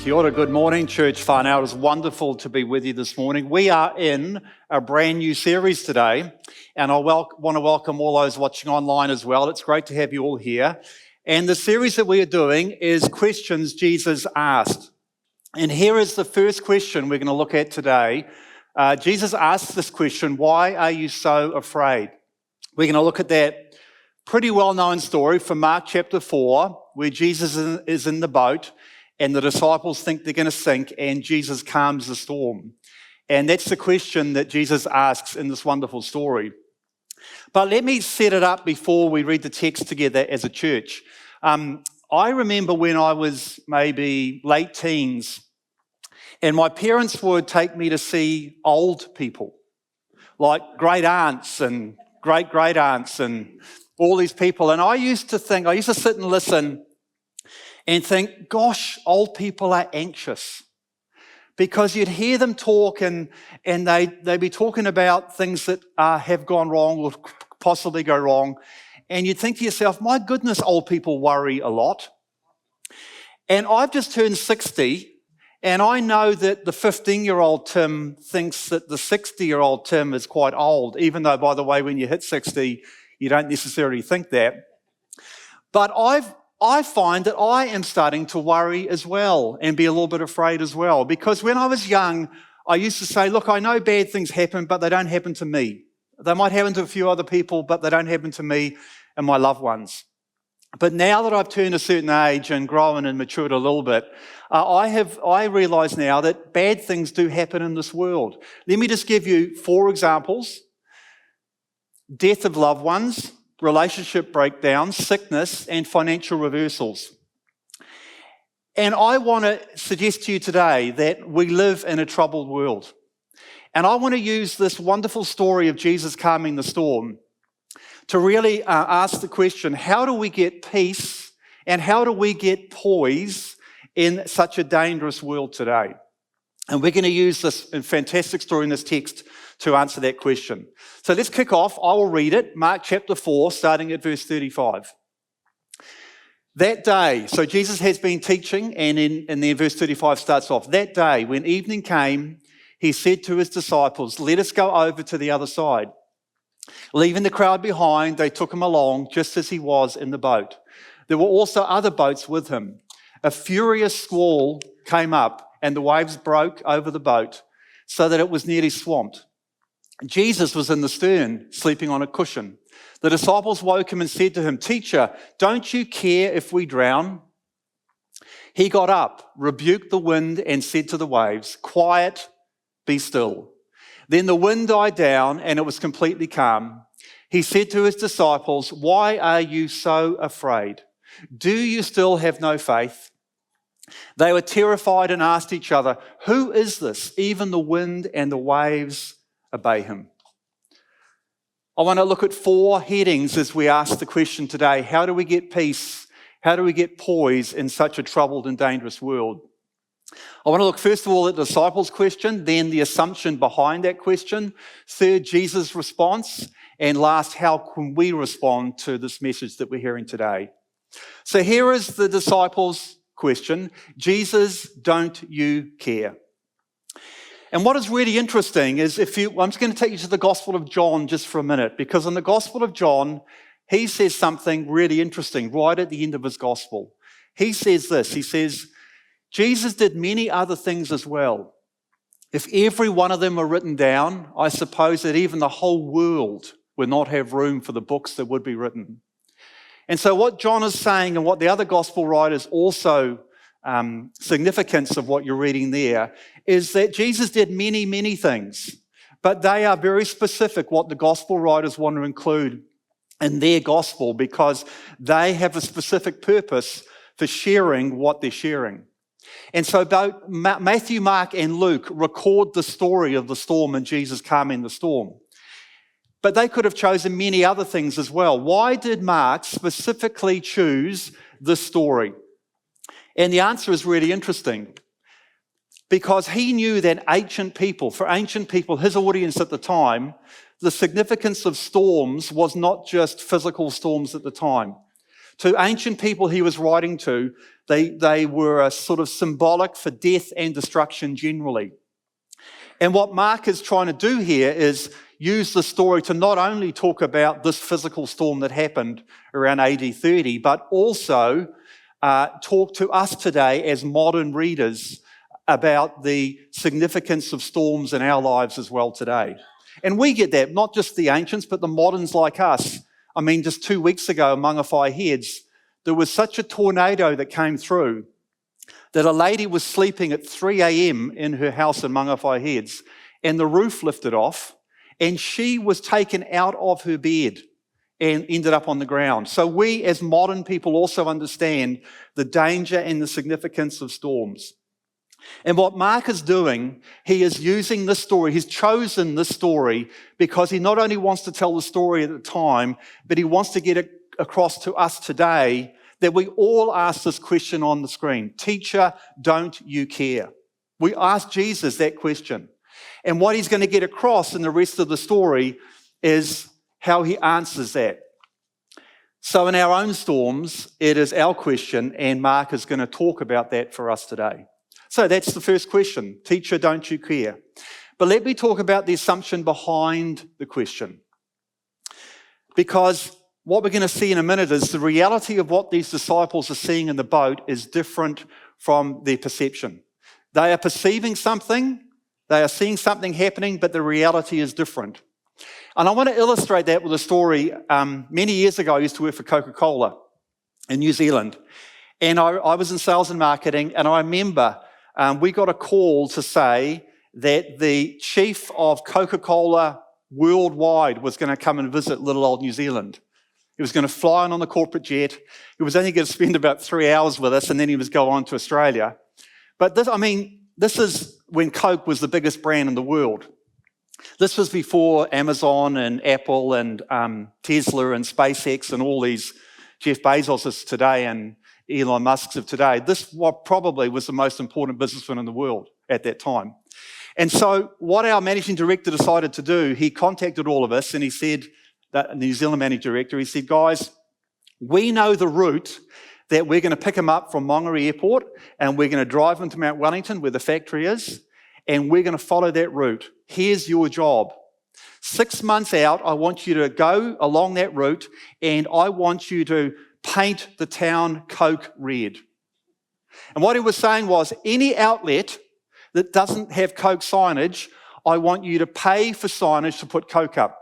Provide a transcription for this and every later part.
Kia ora, good morning, church whānau. It is wonderful to be with you this morning. We are in a brand new series today, and I want to welcome all those watching online as well. It's great to have you all here. And the series that we are doing is Questions Jesus Asked. And here is the first question we're going to look at today. Jesus asked this question, why are you so afraid? We're going to look at that pretty well-known story from Mark chapter 4, where Jesus is in the boat, and the disciples think they're going to sink, and Jesus calms the storm. And that's the question that Jesus asks in this wonderful story. But let me set it up before we read the text together as a church. I remember when I was maybe late teens, and my parents would take me to see old people, like great aunts and great aunts and all these people. And I used to sit and listen and think, gosh, old people are anxious. Because you'd hear them talk and they'd be talking about things that have gone wrong or possibly go wrong. And you'd think to yourself, my goodness, old people worry a lot. And I've just turned 60, and I know that the 15-year-old Tim thinks that the 60-year-old Tim is quite old, even though, by the way, when you hit 60, you don't necessarily think that. But I find that I am starting to worry as well and be a little bit afraid as well. Because when I was young, I used to say, look, I know bad things happen, but they don't happen to me. They might happen to a few other people, but they don't happen to me and my loved ones. But now that I've turned a certain age and grown and matured a little bit, I realise now that bad things do happen in this world. Let me just give you 4 examples. Death of loved ones, relationship breakdowns, sickness, and financial reversals. And I want to suggest to you today that we live in a troubled world. And I want to use this wonderful story of Jesus calming the storm to really ask the question, how do we get peace and how do we get poise in such a dangerous world today? And we're going to use this fantastic story in this text to answer that question. So let's kick off. I will read it, Mark chapter 4, starting at verse 35. That day, so Jesus has been teaching, and then verse 35 starts off. That day, when evening came, he said to his disciples, let us go over to the other side. Leaving the crowd behind, they took him along just as he was in the boat. There were also other boats with him. A furious squall came up, and the waves broke over the boat so that it was nearly swamped. Jesus was in the stern, sleeping on a cushion. The disciples woke him and said to him, Teacher, don't you care if we drown? He got up, rebuked the wind, and said to the waves, Quiet, be still. Then the wind died down, and it was completely calm. He said to his disciples, Why are you so afraid? Do you still have no faith? They were terrified and asked each other, Who is this? Even the wind and the waves obey him. I want to look at 4 headings as we ask the question today. How do we get peace? How do we get poise in such a troubled and dangerous world? I want to look first of all at the disciples' question, then the assumption behind that question, third, Jesus' response, and last, how can we respond to this message that we're hearing today? So here is the disciples' question. Jesus, don't you care? And what is really interesting is I'm just going to take you to the Gospel of John just for a minute, because in the Gospel of John, he says something really interesting right at the end of his Gospel. He says this, he says, Jesus did many other things as well. If every one of them were written down, I suppose that even the whole world would not have room for the books that would be written. And so what John is saying, and what the other gospel writers also significance of what you're reading there, is that Jesus did many things, but they are very specific what the gospel writers want to include in their gospel, because they have a specific purpose for sharing what they're sharing. And so both Matthew, Mark, and Luke record the story of the storm and Jesus calming the storm. But they could have chosen many other things as well. Why did Mark specifically choose this story? And the answer is really interesting. Because he knew that for ancient people, his audience at the time, the significance of storms was not just physical storms at the time. To ancient people he was writing to, they were a sort of symbolic for death and destruction generally. And what Mark is trying to do here is use the story to not only talk about this physical storm that happened around AD 30, but also talk to us today as modern readers about the significance of storms in our lives as well today. And we get that, not just the ancients, but the moderns like us. I mean, just 2 weeks ago, among our heads, there was such a tornado that came through that a lady was sleeping at 3 a.m. in her house in Mangawhai Heads, and the roof lifted off, and she was taken out of her bed and ended up on the ground. So we as modern people also understand the danger and the significance of storms. And what Mark is doing, he is using this story, he's chosen this story because he not only wants to tell the story at the time, but he wants to get it across to us today that we all ask this question on the screen. Teacher, don't you care? We ask Jesus that question. And what he's going to get across in the rest of the story is how he answers that. So in our own storms, it is our question, and Mark is going to talk about that for us today. So that's the first question. Teacher, don't you care? But let me talk about the assumption behind the question. Because what we're going to see in a minute is the reality of what these disciples are seeing in the boat is different from their perception. They are perceiving something, they are seeing something happening, but the reality is different. And I want to illustrate that with a story. Many years ago, I used to work for Coca-Cola in New Zealand. And I was in sales and marketing, and I remember we got a call to say that the chief of Coca-Cola worldwide was going to come and visit little old New Zealand. He was going to fly on the corporate jet. He was only going to spend about 3 hours with us, and then he was go on to Australia. But this is when Coke was the biggest brand in the world. This was before Amazon and Apple and Tesla and SpaceX and all these Jeff Bezos today and Elon Musk's of today. This probably was the most important businessman in the world at that time. And so what our managing director decided to do, he contacted all of us and he said, the New Zealand managing director, he said, guys, we know the route that we're going to pick them up from Mongere Airport and we're going to drive them to Mount Wellington where the factory is, and we're going to follow that route. Here's your job. 6 months out, I want you to go along that route and I want you to paint the town Coke red. And what he was saying was, any outlet that doesn't have Coke signage, I want you to pay for signage to put Coke up.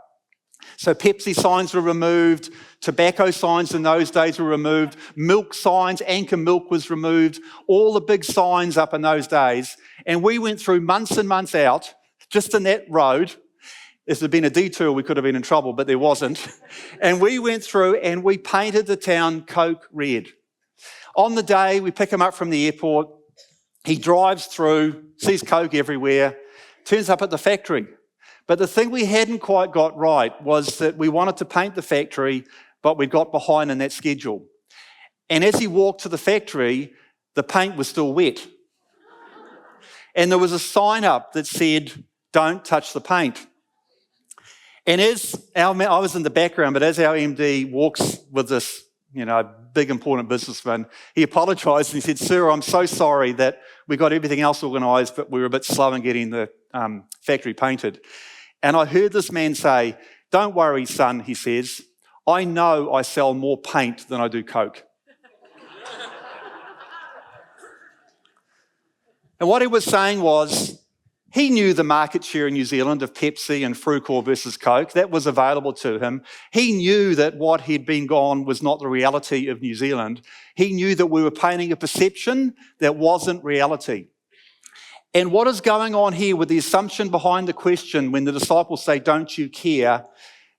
So Pepsi signs were removed, tobacco signs in those days were removed, milk signs, Anchor Milk was removed, all the big signs up in those days. And we went through months and months out, just in that road. If there had been a detour, we could have been in trouble, but there wasn't. And we went through and we painted the town Coke red. On the day, we pick him up from the airport. He drives through, sees Coke everywhere, turns up at the factory. But the thing we hadn't quite got right was that we wanted to paint the factory, but we got behind in that schedule. And as he walked to the factory, the paint was still wet. And there was a sign up that said, don't touch the paint. And I was in the background, but as our MD walks with this, big important businessman, he apologised and he said, sir, I'm so sorry that we got everything else organised, but we were a bit slow in getting the factory painted. And I heard this man say, don't worry, son, he says, I know I sell more paint than I do Coke. And what he was saying was, he knew the market share in New Zealand of Pepsi and Frucor versus Coke. That was available to him. He knew that what he'd been gone was not the reality of New Zealand. He knew that we were painting a perception that wasn't reality. And what is going on here with the assumption behind the question when the disciples say, don't you care?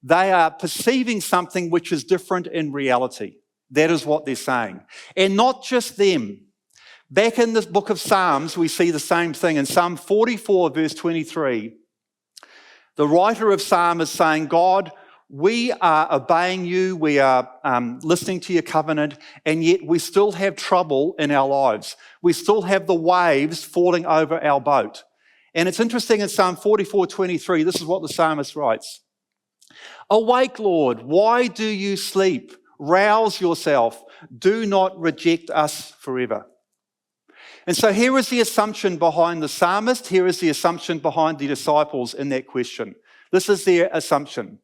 They are perceiving something which is different in reality. That is what they're saying. And not just them. Back in this book of Psalms, we see the same thing. In Psalm 44, verse 23, the writer of Psalm is saying, God, we are obeying you, we are listening to your covenant, and yet we still have trouble in our lives. We still have the waves falling over our boat. And it's interesting in Psalm 44, 23, this is what the psalmist writes. Awake, Lord, why do you sleep? Rouse yourself. Do not reject us forever. And so here is the assumption behind the psalmist. Here is the assumption behind the disciples in that question. This is their assumption.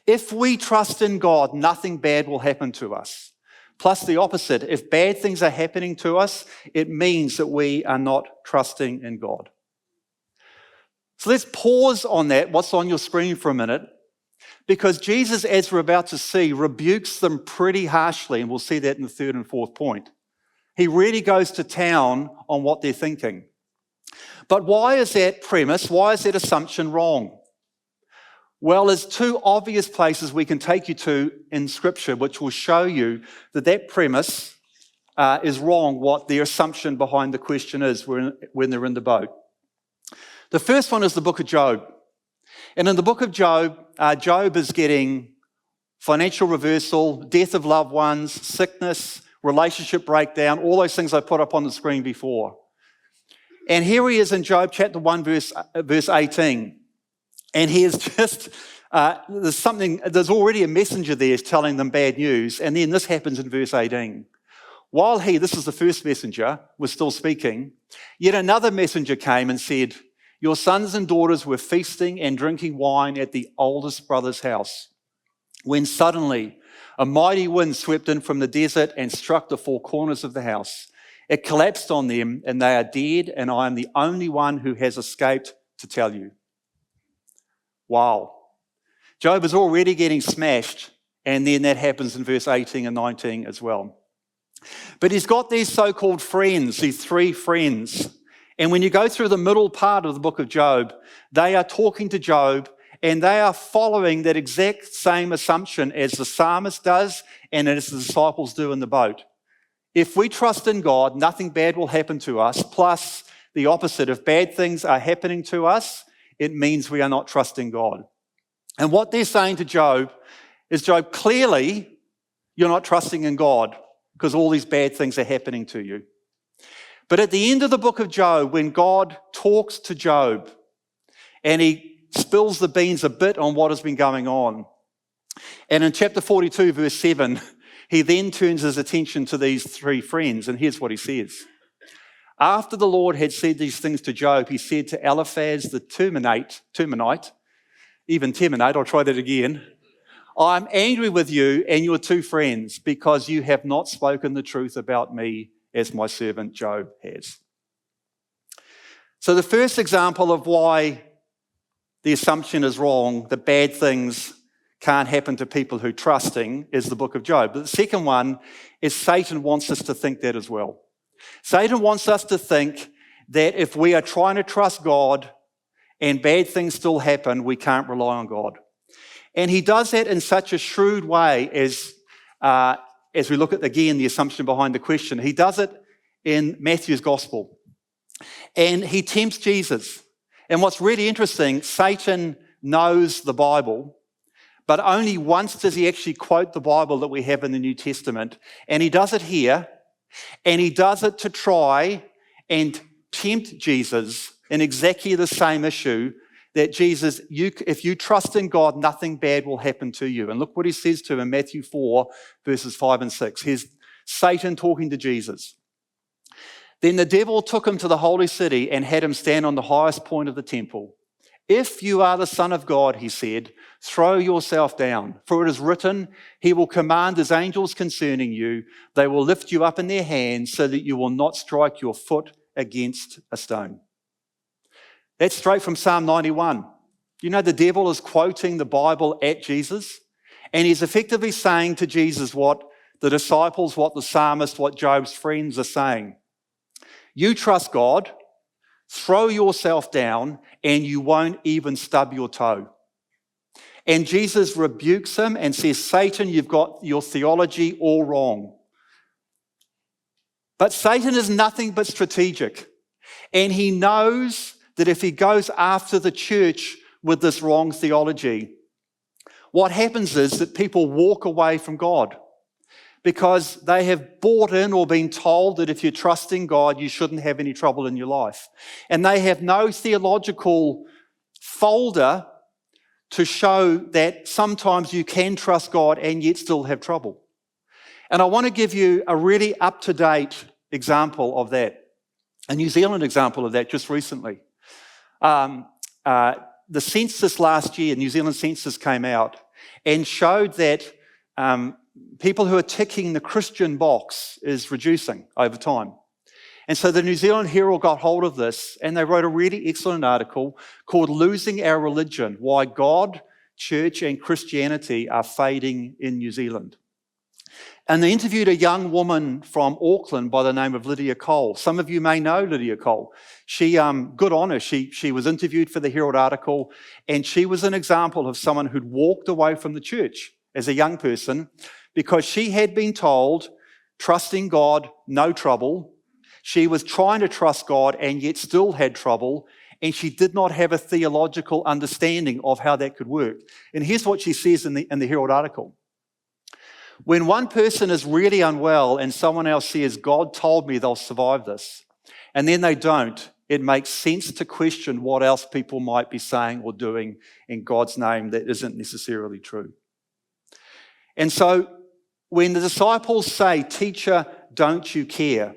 If we trust in God, nothing bad will happen to us. Plus the opposite, if bad things are happening to us, it means that we are not trusting in God. So let's pause on that, what's on your screen for a minute, because Jesus, as we're about to see, rebukes them pretty harshly, and we'll see that in the third and fourth point. He really goes to town on what they're thinking. But why is that premise, why is that assumption wrong? Well, there's two obvious places we can take you to in Scripture which will show you that that premise is wrong, what their assumption behind the question is when they're in the boat. The first one is the book of Job. And in the book of Job, Job is getting financial reversal, death of loved ones, sickness, relationship breakdown, all those things I put up on the screen before. And here he is in Job chapter 1, verse 18. And he is just, there's already a messenger there telling them bad news. And then this happens in verse 18. While this is the first messenger, was still speaking, yet another messenger came and said, your sons and daughters were feasting and drinking wine at the oldest brother's house, when suddenly a mighty wind swept in from the desert and struck the four corners of the house. It collapsed on them, and they are dead, and I am the only one who has escaped to tell you. Wow. Job is already getting smashed, and then that happens in verse 18 and 19 as well. But he's got these so-called friends, these three friends. And when you go through the middle part of the book of Job, they are talking to Job, and they are following that exact same assumption as the psalmist does and as the disciples do in the boat. If we trust in God, nothing bad will happen to us. Plus the opposite, if bad things are happening to us, it means we are not trusting God. And what they're saying to Job is, Job, clearly you're not trusting in God because all these bad things are happening to you. But at the end of the book of Job, when God talks to Job and he spills the beans a bit on what has been going on, and in chapter 42, verse 7, he then turns his attention to these three friends, and here's what he says. After the Lord had said these things to Job, he said to Eliphaz the Temanite, I'll try that again. I'm angry with you and your two friends because you have not spoken the truth about me as my servant Job has. So the first example of why the assumption is wrong, that bad things can't happen to people who are trusting, is the book of Job. But the second one is Satan wants us to think that as well. Satan wants us to think that if we are trying to trust God and bad things still happen, we can't rely on God. And he does that in such a shrewd way as we look at, again, the assumption behind the question. He does it in Matthew's gospel. And he tempts Jesus. And what's really interesting, Satan knows the Bible, but only once does he actually quote the Bible that we have in the New Testament. And he does it here, and he does it to try and tempt Jesus in exactly the same issue, that Jesus, if you trust in God, nothing bad will happen to you. And look what he says to him in Matthew 4, verses 5 and 6. Here's Satan talking to Jesus. Then the devil took him to the holy city and had him stand on the highest point of the temple. If you are the Son of God, he said, throw yourself down, for it is written, he will command his angels concerning you. They will lift you up in their hands so that you will not strike your foot against a stone. That's straight from Psalm 91. You know, the devil is quoting the Bible at Jesus, and he's effectively saying to Jesus what the disciples, what the psalmist, what Job's friends are saying. You trust God, throw yourself down, and you won't even stub your toe. And Jesus rebukes him and says, Satan, you've got your theology all wrong. But Satan is nothing but strategic, and he knows that if he goes after the church with this wrong theology, what happens is that people walk away from God because they have bought in or been told that if you're trusting God, you shouldn't have any trouble in your life. And they have no theological folder to show that sometimes you can trust God and yet still have trouble. And I want to give you a really up-to-date example of that, a New Zealand example of that just recently. The census last year, New Zealand census came out and showed that people who are ticking the Christian box is reducing over time. And so the New Zealand Herald got hold of this and they wrote a really excellent article called Losing Our Religion, Why God, Church and Christianity Are Fading in New Zealand. And they interviewed a young woman from Auckland by the name of Lydia Cole. Some of you may know Lydia Cole. She, good on her, she was interviewed for the Herald article, and she was an example of someone who'd walked away from the church as a young person because she had been told, trusting God, no trouble. She was trying to trust God and yet still had trouble, and she did not have a theological understanding of how that could work. And here's what she says in the Herald article. When one person is really unwell and someone else says, God told me they'll survive this, and then they don't, it makes sense to question what else people might be saying or doing in God's name that isn't necessarily true. And so when the disciples say, Teacher, don't you care?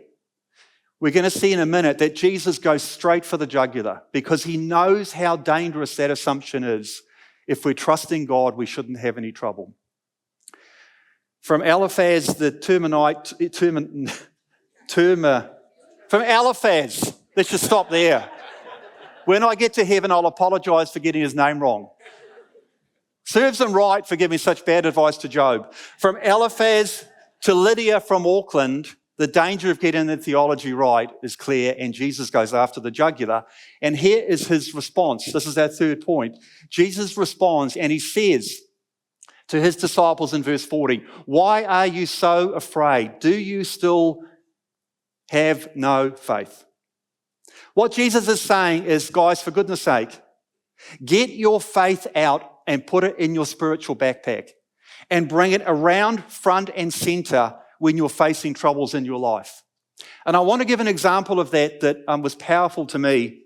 We're going to see in a minute that Jesus goes straight for the jugular because he knows how dangerous that assumption is. If we're trusting God, we shouldn't have any trouble. From Eliphaz the Temanite, from Eliphaz, let's just stop there. When I get to heaven, I'll apologise for getting his name wrong. Serves him right for giving such bad advice to Job. From Eliphaz to Lydia from Auckland, the danger of getting the theology right is clear, and Jesus goes after the jugular. And here is his response. This is our third point. Jesus responds and he says to his disciples in verse 40, why are you so afraid? Do you still have no faith? What Jesus is saying is, guys, for goodness sake, get your faith out and put it in your spiritual backpack and bring it around front and center when you're facing troubles in your life. And I want to give an example of that was powerful to me.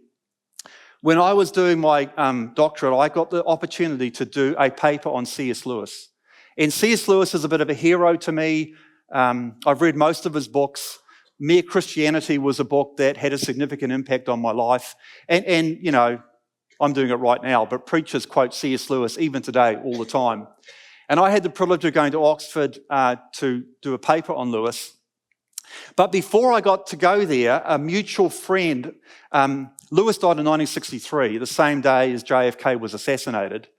When I was doing my doctorate, I got the opportunity to do a paper on C.S. Lewis. And C.S. Lewis is a bit of a hero to me. I've read most of his books. Mere Christianity was a book that had a significant impact on my life. And you know, I'm doing it right now, but preachers quote C.S. Lewis even today all the time. And I had the privilege of going to Oxford to do a paper on Lewis. But before I got to go there, a mutual friend, Lewis died in 1963, the same day as JFK was assassinated.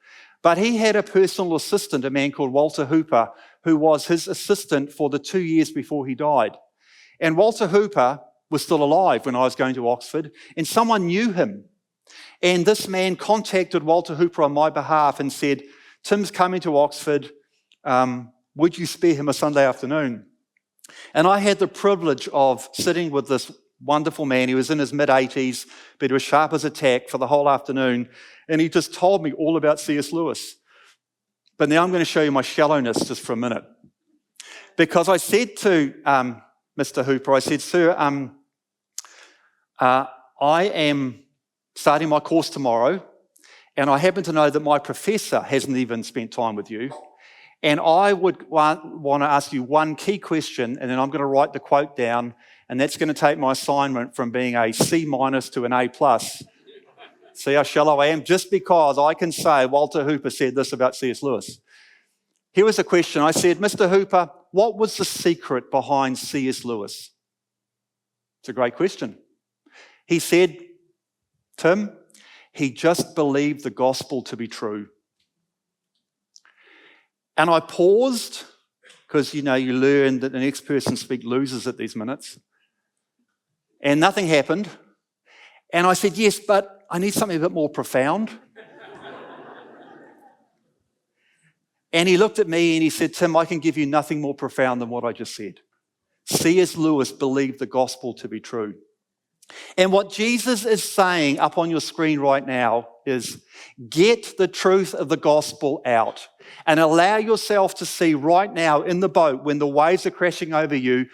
But he had a personal assistant, a man called Walter Hooper, who was his assistant for the 2 years before he died. And Walter Hooper was still alive when I was going to Oxford, and someone knew him. And this man contacted Walter Hooper on my behalf and said, Tim's coming to Oxford, would you spare him a Sunday afternoon? And I had the privilege of sitting with this wonderful man. He was in his mid-80s, but he was sharp as a tack for the whole afternoon. And he just told me all about C.S. Lewis. But now I'm going to show you my shallowness just for a minute. Because I said to Mr. Hooper, I said, Sir, I am starting my course tomorrow, and I happen to know that my professor hasn't even spent time with you. And I would want to ask you one key question, and then I'm going to write the quote down, and that's going to take my assignment from being a C- to an A+. See how shallow I am? Just because I can say Walter Hooper said this about C.S. Lewis. Here was a question. I said, Mr. Hooper, what was the secret behind C.S. Lewis? It's a great question. He said, Tim, he just believed the gospel to be true. And I paused, because, you know, you learn that the next person speaks loses at these minutes. And nothing happened. And I said, yes, but I need something a bit more profound. And he looked at me and he said, Tim, I can give you nothing more profound than what I just said. C.S. Lewis believed the gospel to be true. And what Jesus is saying up on your screen right now is, get the truth of the gospel out and allow yourself to see right now in the boat when the waves are crashing over you,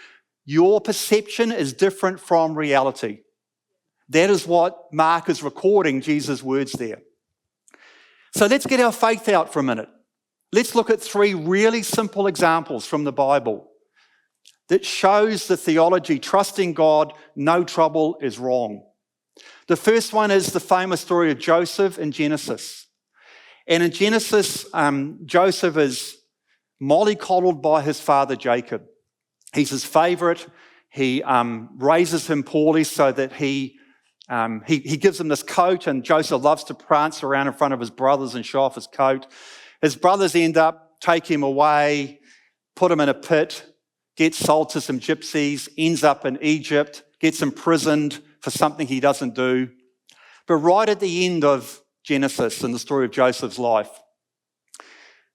your perception is different from reality. That is what Mark is recording Jesus' words there. So let's get our faith out for a minute. Let's look at 3 really simple examples from the Bible that shows the theology, trusting God, no trouble is wrong. The first one is the famous story of Joseph in Genesis. And in Genesis, Joseph is mollycoddled by his father Jacob. He's his favourite. He raises him poorly so that he gives him this coat, and Joseph loves to prance around in front of his brothers and show off his coat. His brothers end up, take him away, put him in a pit, gets sold to some gypsies, ends up in Egypt, gets imprisoned for something he doesn't do. But right at the end of Genesis, in the story of Joseph's life,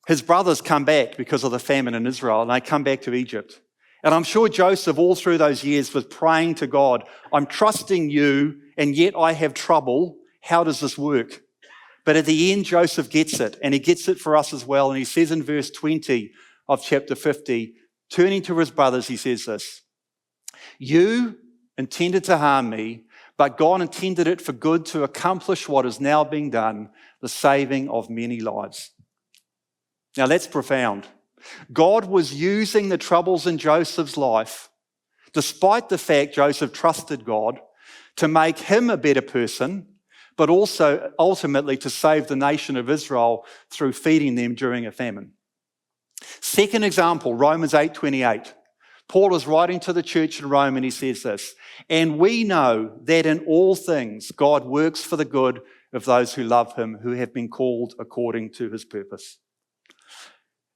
his brothers come back because of the famine in Israel, and they come back to Egypt. And I'm sure Joseph, all through those years, was praying to God, I'm trusting you, and yet I have trouble. How does this work? But at the end, Joseph gets it, and he gets it for us as well. And he says in verse 20 of chapter 50, turning to his brothers, he says this, you intended to harm me, but God intended it for good to accomplish what is now being done, the saving of many lives. Now that's profound. God was using the troubles in Joseph's life, despite the fact Joseph trusted God, to make him a better person, but also ultimately to save the nation of Israel through feeding them during a famine. Second example, Romans 8:28. Paul is writing to the church in Rome and he says this, and we know that in all things God works for the good of those who love him, who have been called according to his purpose.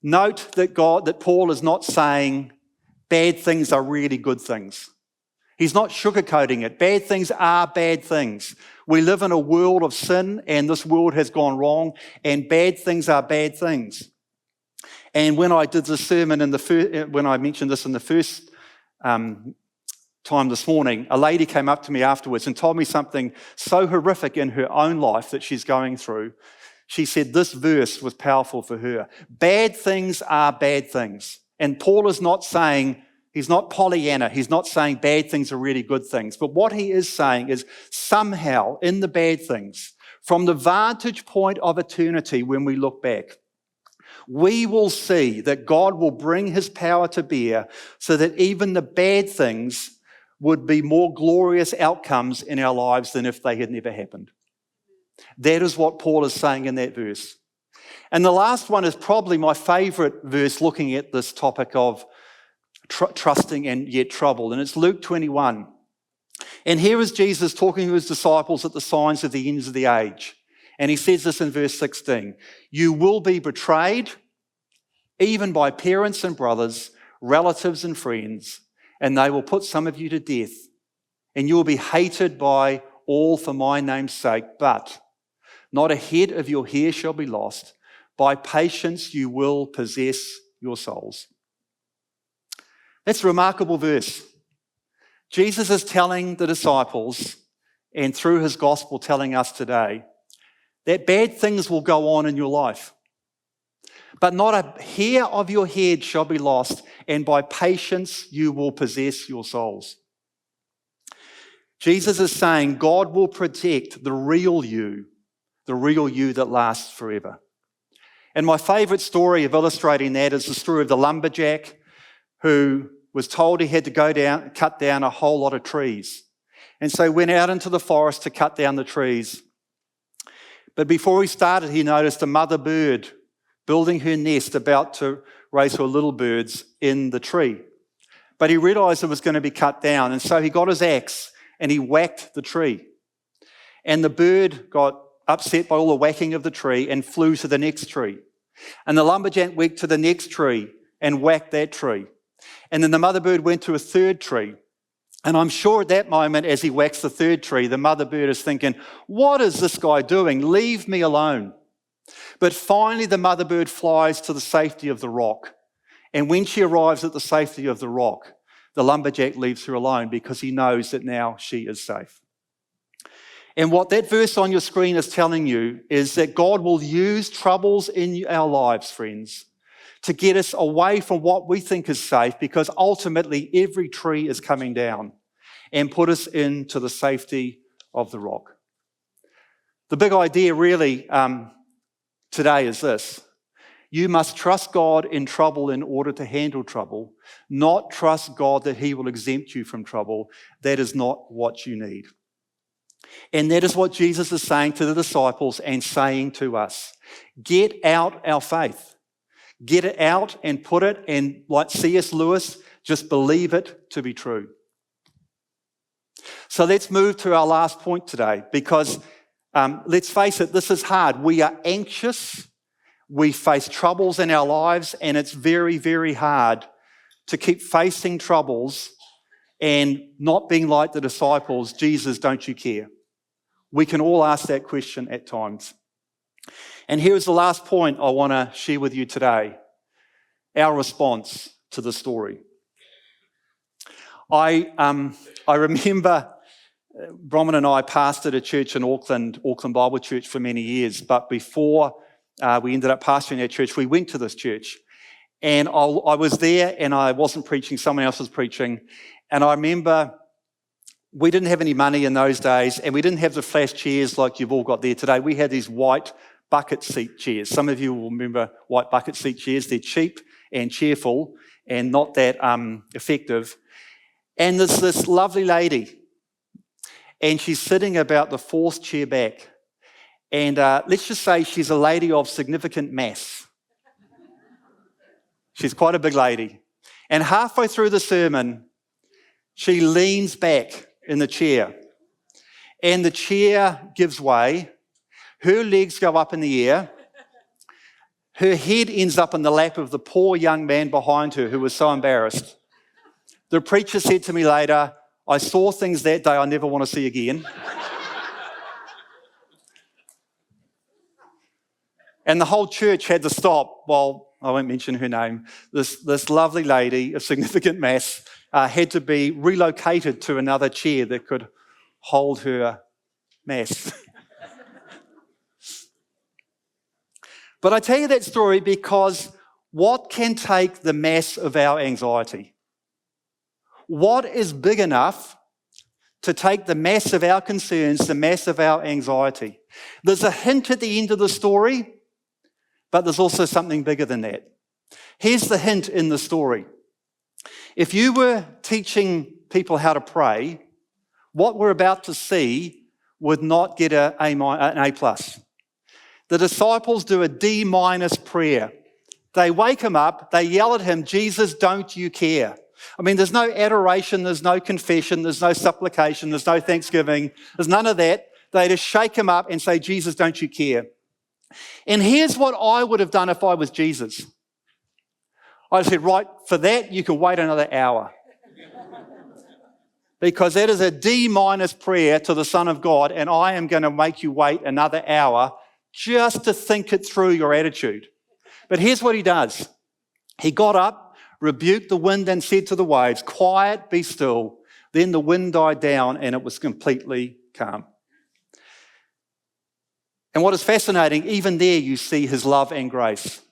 Note that Paul is not saying bad things are really good things. He's not sugarcoating it. Bad things are bad things. We live in a world of sin, and this world has gone wrong, and bad things are bad things. And when I did the sermon when I mentioned this in the first time this morning, a lady came up to me afterwards and told me something so horrific in her own life that she's going through. She said this verse was powerful for her. Bad things are bad things. And Paul is not saying, he's not Pollyanna, he's not saying bad things are really good things. But what he is saying is somehow in the bad things, from the vantage point of eternity when we look back, we will see that God will bring his power to bear so that even the bad things would be more glorious outcomes in our lives than if they had never happened. That is what Paul is saying in that verse. And the last one is probably my favourite verse looking at this topic of trusting and yet troubled. And it's Luke 21. And here is Jesus talking to his disciples at the signs of the ends of the age. And he says this in verse 16. You will be betrayed even by parents and brothers, relatives and friends, and they will put some of you to death. And you will be hated by all for my name's sake, but not a head of your hair shall be lost. By patience you will possess your souls. That's a remarkable verse. Jesus is telling the disciples, and through his gospel telling us today, that bad things will go on in your life. But not a hair of your head shall be lost, and by patience you will possess your souls. Jesus is saying God will protect the real you that lasts forever. And my favourite story of illustrating that is the story of the lumberjack who was told he had to cut down a whole lot of trees. And so he went out into the forest to cut down the trees. But before he started, he noticed a mother bird building her nest about to raise her little birds in the tree. But he realised it was going to be cut down, and so he got his axe and he whacked the tree. And the bird got upset by all the whacking of the tree and flew to the next tree. And the lumberjack went to the next tree and whacked that tree. And then the mother bird went to a third tree. And I'm sure at that moment, as he whacks the third tree, the mother bird is thinking, what is this guy doing? Leave me alone. But finally, the mother bird flies to the safety of the rock. And when she arrives at the safety of the rock, the lumberjack leaves her alone because he knows that now she is safe. And what that verse on your screen is telling you is that God will use troubles in our lives, friends, to get us away from what we think is safe, because ultimately every tree is coming down, and put us into the safety of the rock. The big idea really today is this. You must trust God in trouble in order to handle trouble, not trust God that he will exempt you from trouble. That is not what you need. And that is what Jesus is saying to the disciples and saying to us. Get out our faith. Get it out and put it, and like C.S. Lewis, just believe it to be true. So let's move to our last point today, because let's face it, this is hard. We are anxious. We face troubles in our lives, and it's very, very hard to keep facing troubles and not being like the disciples. Jesus, don't you care? We can all ask that question at times. And here's the last point I want to share with you today. Our response to the story. I remember Bronwyn and I pastored a church in Auckland Bible Church for many years, but before we ended up pastoring that church, we went to this church. And I was there, and I wasn't preaching, someone else was preaching. And I remember we didn't have any money in those days, and we didn't have the flash chairs like you've all got there today. We had these white bucket seat chairs. Some of you will remember white bucket seat chairs. They're cheap and cheerful and not that effective. And there's this lovely lady, and she's sitting about the fourth chair back. And let's just say she's a lady of significant mass. She's quite a big lady. And halfway through the sermon, she leans back in the chair, and the chair gives way. Her legs go up in the air. Her head ends up in the lap of the poor young man behind her who was so embarrassed. The preacher said to me later, I saw things that day I never want to see again. And the whole church had to stop while, I won't mention her name, this lovely lady of significant mass had to be relocated to another chair that could hold her mass. But I tell you that story because what can take the mass of our anxiety? What is big enough to take the mass of our concerns, the mass of our anxiety? There's a hint at the end of the story, but there's also something bigger than that. Here's the hint in the story. If you were teaching people how to pray, what we're about to see would not get an A+. The disciples do a D- prayer. They wake him up, they yell at him, Jesus, don't you care? I mean, there's no adoration, there's no confession, there's no supplication, there's no thanksgiving, there's none of that. They just shake him up and say, Jesus, don't you care? And here's what I would have done if I was Jesus. I said, right, for that, you can wait another hour. Because that is a D- prayer to the Son of God, and I am going to make you wait another hour just to think it through your attitude. But here's what he does. He got up, rebuked the wind and said to the waves, quiet, be still. Then the wind died down and it was completely calm. And what is fascinating, even there you see his love and grace.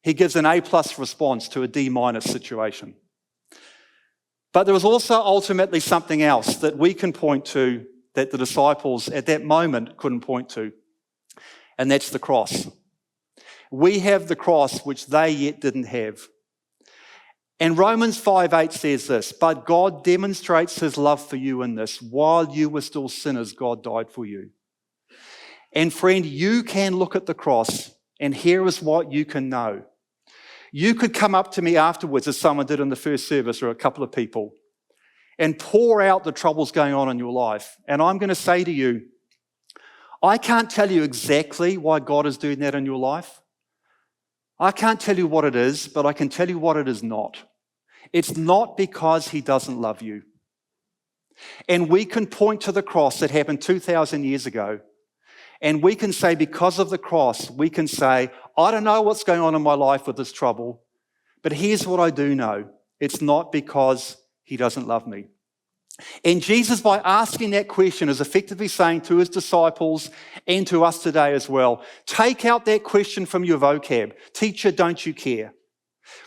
He gives an A+ response to a D- situation. But there was also ultimately something else that we can point to that the disciples at that moment couldn't point to. And that's the cross. We have the cross which they yet didn't have. And Romans 5:8 says this, but God demonstrates his love for you in this. While you were still sinners, God died for you. And friend, you can look at the cross, and here is what you can know. You could come up to me afterwards, as someone did in the first service, or a couple of people, and pour out the troubles going on in your life. And I'm going to say to you, I can't tell you exactly why God is doing that in your life. I can't tell you what it is, but I can tell you what it is not. It's not because he doesn't love you. And we can point to the cross that happened 2,000 years ago. And we can say, because of the cross, we can say, I don't know what's going on in my life with this trouble, but here's what I do know. It's not because he doesn't love me. And Jesus, by asking that question, is effectively saying to his disciples and to us today as well, take out that question from your vocab. Teacher, don't you care?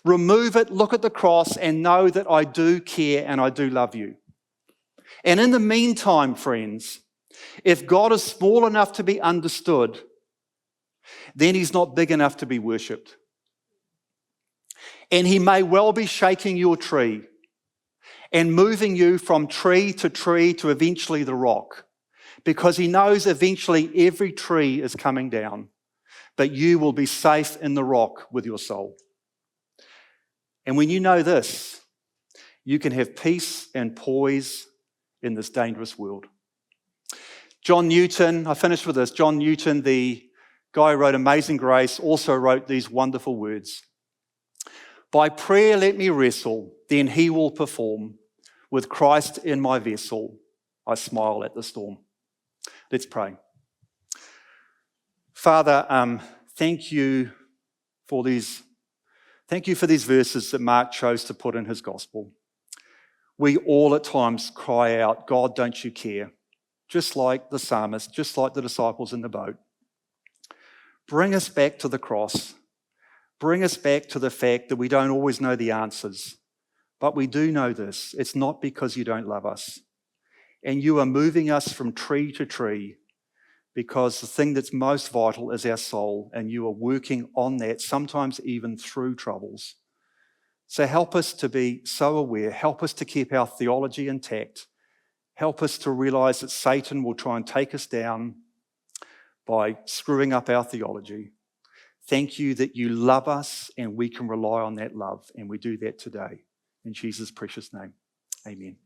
Remove it, look at the cross, and know that I do care and I do love you. And in the meantime, friends, if God is small enough to be understood, then he's not big enough to be worshipped. And he may well be shaking your tree and moving you from tree to eventually the rock, because he knows eventually every tree is coming down, but you will be safe in the rock with your soul. And when you know this, you can have peace and poise in this dangerous world. John Newton, I finished with this. John Newton, the guy who wrote Amazing Grace, also wrote these wonderful words. By prayer let me wrestle, then he will perform. With Christ in my vessel, I smile at the storm. Let's pray. Father, thank you for these verses that Mark chose to put in his gospel. We all at times cry out, God, don't you care? Just like the psalmist, just like the disciples in the boat. Bring us back to the cross. Bring us back to the fact that we don't always know the answers, but we do know this. It's not because you don't love us. And you are moving us from tree to tree, because the thing that's most vital is our soul, and you are working on that, sometimes even through troubles. So help us to be so aware. Help us to keep our theology intact. Help us to realize that Satan will try and take us down by screwing up our theology. Thank you that you love us and we can rely on that love, and we do that today. In Jesus' precious name, amen.